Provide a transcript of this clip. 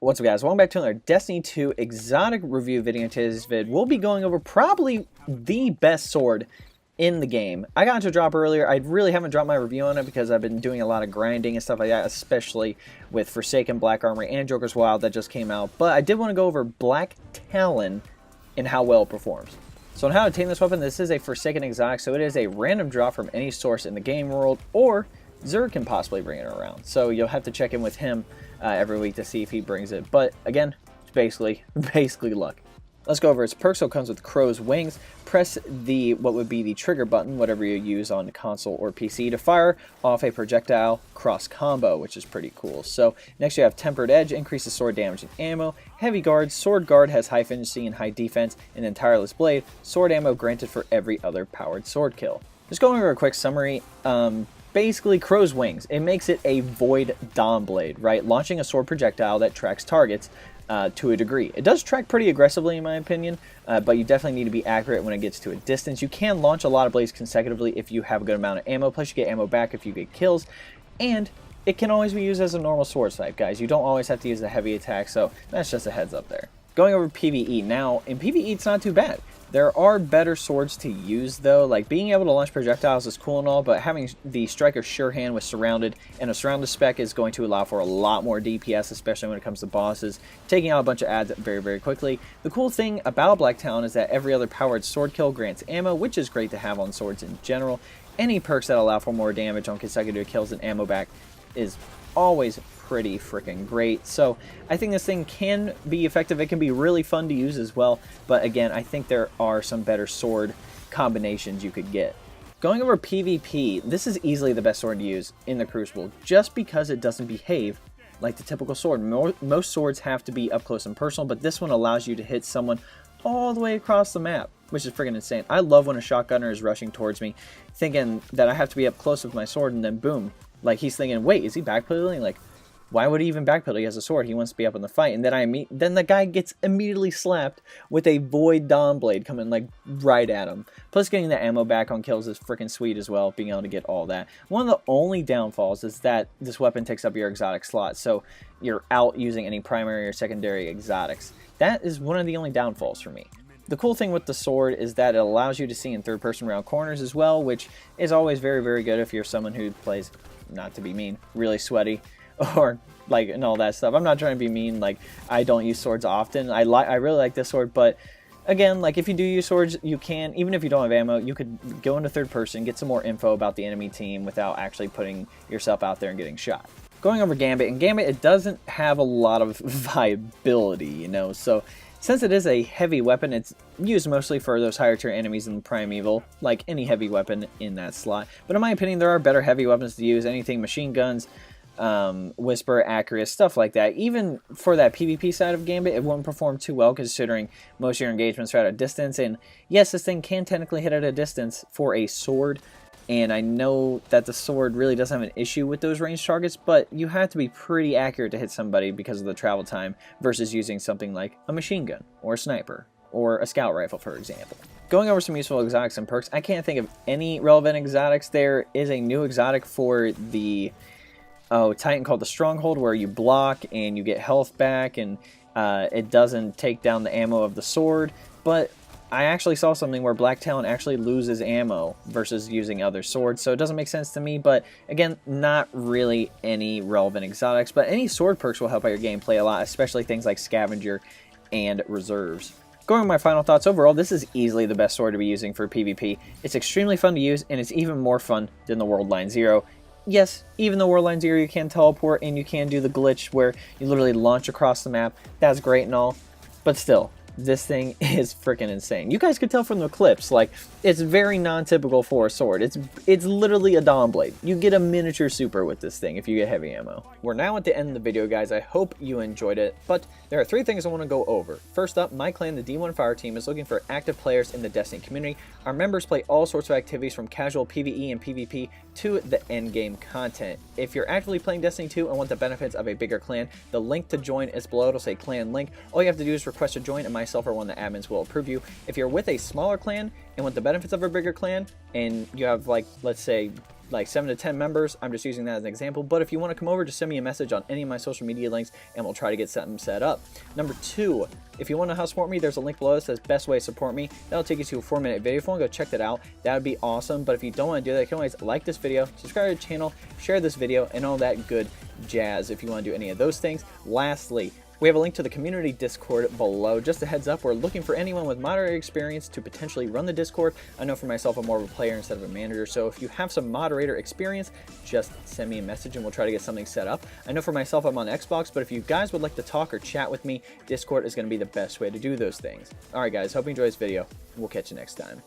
What's up, guys? Welcome back to another Destiny 2 exotic review video. In today's vid, we'll be going over probably the best sword in the game. I got into a drop earlier. I really haven't dropped my review on it because I've been doing a lot of grinding and stuff like that, especially with Forsaken, Black Armory, and Joker's Wild that just came out. But I did want to go over Black Talon and how well it performs. So on how to obtain this weapon, this is a Forsaken exotic, so it is a random drop from any source in the game world, or Zerg can possibly bring it around. So you'll have to check in with him every week to see if he brings it. But again, it's basically luck. Let's go over its perks. So it comes with crow's wings. Press what would be the trigger button, whatever you use on console or PC, to fire off a projectile cross combo, which is pretty cool. So next you have tempered edge, increases sword damage and ammo. Heavy guard, sword guard has high efficiency and high defense, and then tireless blade, sword ammo granted for every other powered sword kill. Just going over a quick summary. Basically, crow's wings. It makes it a Void Dawnblade, right? Launching a sword projectile that tracks targets to a degree. It does track pretty aggressively, in my opinion, but you definitely need to be accurate when it gets to a distance. You can launch a lot of blades consecutively if you have a good amount of ammo, plus you get ammo back if you get kills, and it can always be used as a normal sword type, guys. You don't always have to use a heavy attack, so that's just a heads up there. Going over PvE. Now, in PvE, it's not too bad. There are better swords to use, though. Like, being able to launch projectiles is cool and all, but having the Striker's Sure Hand with Surrounded and a Surrounded spec is going to allow for a lot more DPS, especially when it comes to bosses, taking out a bunch of adds very, very quickly. The cool thing about Black Talon is that every other powered sword kill grants ammo, which is great to have on swords in general. Any perks that allow for more damage on consecutive kills and ammo back is always pretty freaking great. So I think this thing can be effective. It can be really fun to use as well, but again, I think there are some better sword combinations you could get. Going over PvP, this is easily the best sword to use in the Crucible, just because it doesn't behave like the typical sword. Most swords have to be up close and personal, but this one allows you to hit someone all the way across the map, which is freaking insane. I love when a shotgunner is rushing towards me, thinking that I have to be up close with my sword, and then boom, like he's thinking, wait, is he backpedaling? Like, why would he even backpedal? He has a sword. He wants to be up in the fight. And then the guy gets immediately slapped with a Void Dawnblade coming like right at him. Plus getting the ammo back on kills is freaking sweet as well, being able to get all that. One of the only downfalls is that this weapon takes up your exotic slot. So you're out using any primary or secondary exotics. That is one of the only downfalls for me. The cool thing with the sword is that it allows you to see in third person around corners as well, which is always very, very good if you're someone who plays, not to be mean, really sweaty. Or like and all that stuff. I'm not trying to be mean. Like, I don't use swords often. I really like this sword, but again, like if you do use swords, you can, even if you don't have ammo, you could go into third person, get some more info about the enemy team without actually putting yourself out there and getting shot. Going over Gambit, and Gambit, it doesn't have a lot of viability, you know, so since it is a heavy weapon, it's used mostly for those higher tier enemies in Primeval, like any heavy weapon in that slot. But in my opinion, there are better heavy weapons to use, anything machine guns, Whisper, Accurate, stuff like that. Even for that PvP side of Gambit, it won't perform too well considering most of your engagements are at a distance. And yes, this thing can technically hit at a distance for a sword, and I know that the sword really doesn't have an issue with those ranged targets, but you have to be pretty accurate to hit somebody because of the travel time versus using something like a machine gun or a sniper or a scout rifle, for example. Going over some useful exotics and perks, I can't think of any relevant exotics. There is a new exotic for the Titan called the Stronghold, where you block and you get health back, and it doesn't take down the ammo of the sword. But I actually saw something where Black Talon actually loses ammo versus using other swords, so it doesn't make sense to me. But again, not really any relevant exotics, but any sword perks will help out your gameplay a lot, especially things like Scavenger and Reserves. Going with my final thoughts, overall, this is easily the best sword to be using for PvP. It's extremely fun to use, and it's even more fun than the World Line Zero. Yes, even the World Line Zero, you can teleport and you can do the glitch where you literally launch across the map. That's great and all, but still, this thing is freaking insane. You guys could tell from the clips, like, it's very non-typical for a sword. It's literally a Dawnblade. You get a miniature super with this thing if you get heavy ammo. We're now at the end of the video, guys. I hope you enjoyed it, but there are 3 things I want to go over. First up, my clan, the D1 Fire Team, is looking for active players in the Destiny community. Our members play all sorts of activities from casual PvE and PvP to the endgame content. If you're actively playing Destiny 2 and want the benefits of a bigger clan, the link to join is below. It'll say clan link. All you have to do is request to join, and myself or one of the admins will approve you. If you're with a smaller clan and want the benefits of a bigger clan, and you have, like, let's say like 7 to 10 members. I'm just using that as an example, but if you want to come over, just send me a message on any of my social media links and we'll try to get something set up. Number 2, if you want to know how to support me, there's a link below that says best way to support me. That'll take you to a 4-minute video. If you want to go check that out, that would be awesome. But if you don't want to do that, you can always like this video, subscribe to the channel, share this video, and all that good jazz if you want to do any of those things. Lastly, we have a link to the community Discord below. Just a heads up, we're looking for anyone with moderator experience to potentially run the Discord. I know for myself, I'm more of a player instead of a manager, so if you have some moderator experience, just send me a message and we'll try to get something set up. I know for myself, I'm on Xbox, but if you guys would like to talk or chat with me, Discord is going to be the best way to do those things. Alright guys, hope you enjoyed this video. We'll catch you next time.